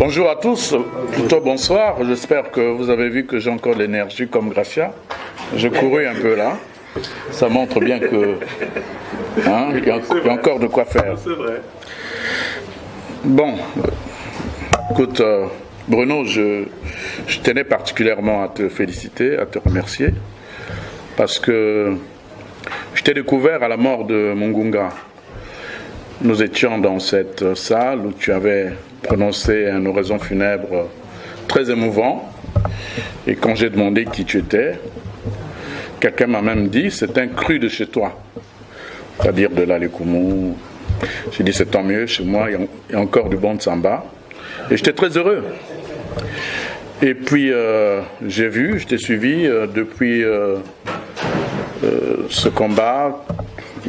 Bonjour à tous, plutôt bonsoir. J'espère que vous avez vu que j'ai encore de l'énergie comme Gracia. J'ai couru un peu là. Ça montre bien que il y a encore de quoi faire. C'est vrai. Bon, écoute, Bruno, je tenais particulièrement à te féliciter, à te remercier, parce que je t'ai découvert à la mort de Mungunga. Nous étions dans cette salle où tu avais prononcé un oraison funèbre très émouvant. Et quand j'ai demandé qui tu étais, quelqu'un m'a même dit, c'est un cru de chez toi. C'est-à-dire de l'Alekumu. J'ai dit, c'est tant mieux, chez moi, il y a encore du bon samba. Et j'étais très heureux. Et puis, j'ai vu, je t'ai suivi depuis ce combat.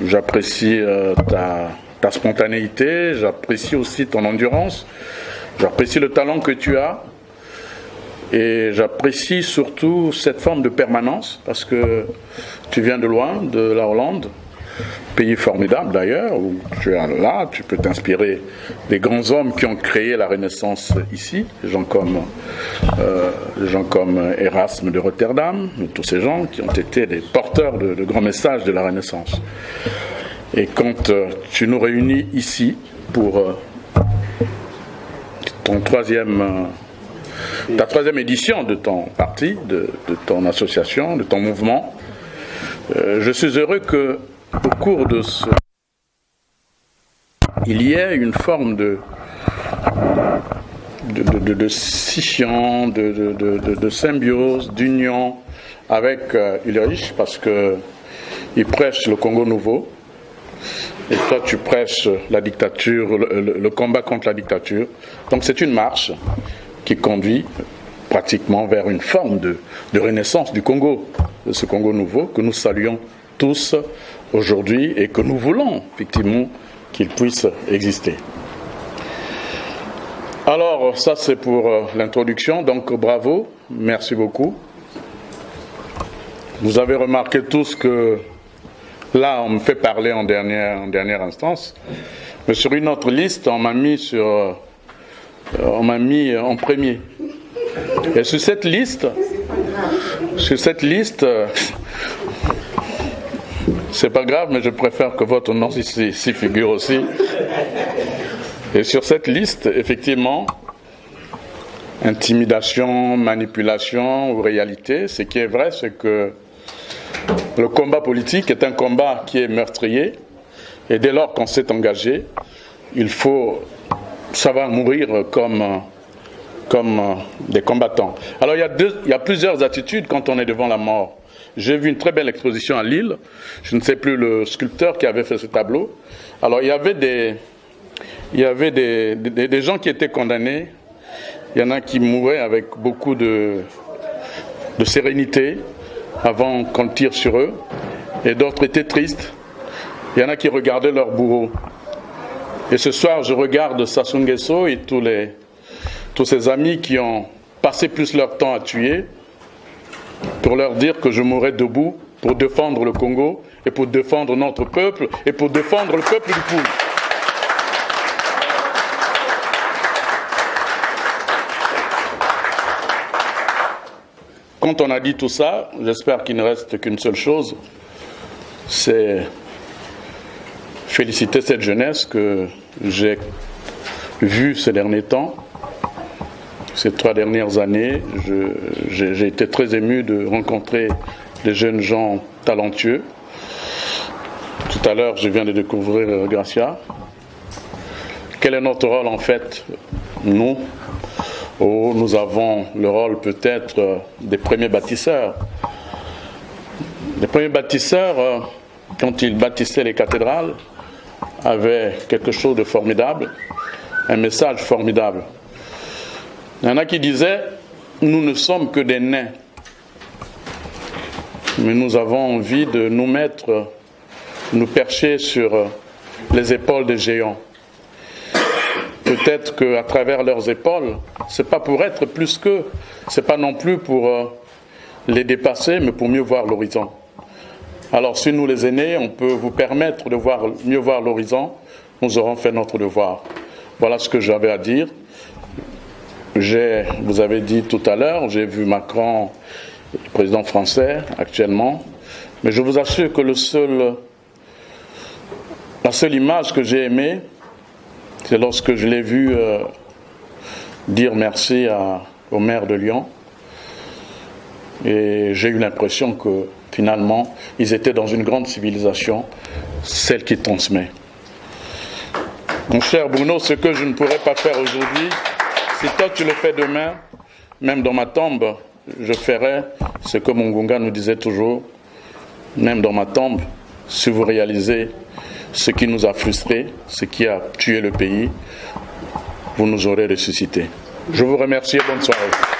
J'apprécie ta spontanéité, j'apprécie aussi ton endurance, j'apprécie le talent que tu as et j'apprécie surtout cette forme de permanence parce que tu viens de loin, de la Hollande, pays formidable d'ailleurs, où tu es là, tu peux t'inspirer des grands hommes qui ont créé la Renaissance ici, des gens comme Erasme de Rotterdam, tous ces gens qui ont été des porteurs de grands messages de la Renaissance. Et quand tu nous réunis ici pour ta troisième édition de ton parti, de ton association, de ton mouvement, je suis heureux que au cours de il y ait une forme de scission, de symbiose, d'union avec Ulrich, parce que il prêche le Congo nouveau. Et toi, tu prêches la dictature, le combat contre la dictature. Donc c'est une marche qui conduit pratiquement vers une forme de renaissance du Congo, de ce Congo nouveau que nous saluons tous aujourd'hui et que nous voulons effectivement qu'il puisse exister. Alors ça c'est pour l'introduction, donc bravo, merci beaucoup. Vous avez remarqué tous que là, on me fait parler en dernière instance, mais sur une autre liste, on m'a mis en premier. Et sur cette liste, c'est pas grave, mais je préfère que votre nom s'y figure aussi. Et sur cette liste, effectivement, intimidation, manipulation ou réalité, ce qui est vrai, c'est que le combat politique est un combat qui est meurtrier et dès lors qu'on s'est engagé, il faut savoir mourir comme des combattants. Alors il y a plusieurs attitudes quand on est devant la mort. J'ai vu une très belle exposition à Lille, je ne sais plus le sculpteur qui avait fait ce tableau. Alors il y avait des gens qui étaient condamnés, il y en a qui mouraient avec beaucoup de sérénité avant qu'on tire sur eux, et d'autres étaient tristes. Il y en a qui regardaient leur bourreau. Et ce soir, je regarde Sassou Nguesso et tous ses amis qui ont passé plus leur temps à tuer pour leur dire que je mourrai debout pour défendre le Congo et pour défendre notre peuple et pour défendre le peuple du Poul. Quand on a dit tout ça, j'espère qu'il ne reste qu'une seule chose, c'est féliciter cette jeunesse que j'ai vue ces derniers temps, ces 3 dernières années. J'ai été très ému de rencontrer des jeunes gens talentueux. Tout à l'heure, je viens de découvrir Gracia. Quel est notre rôle en fait, nous ? Nous avons le rôle peut-être des premiers bâtisseurs. Les premiers bâtisseurs, quand ils bâtissaient les cathédrales, avaient quelque chose de formidable, un message formidable. Il y en a qui disaient, nous ne sommes que des nains, mais nous avons envie de nous percher sur les épaules des géants. Peut-être qu'à travers leurs épaules, c'est pas pour être plus qu'eux, c'est pas non plus pour les dépasser, mais pour mieux voir l'horizon. Alors si nous les aînés, on peut vous permettre de mieux voir l'horizon, nous aurons fait notre devoir. Voilà ce que j'avais à dire. vous avez dit tout à l'heure, j'ai vu Macron, président français actuellement, mais je vous assure que la seule image que j'ai aimée, c'est lorsque je l'ai vu dire merci au maire de Lyon. Et j'ai eu l'impression que finalement, ils étaient dans une grande civilisation, celle qui transmet. Mon cher Bruno, ce que je ne pourrais pas faire aujourd'hui, si toi tu le fais demain, même dans ma tombe, je ferai ce que Mungunga nous disait toujours, même dans ma tombe, si vous réalisez ce qui nous a frustrés, ce qui a tué le pays, vous nous aurez ressuscités. Je vous remercie et bonne soirée.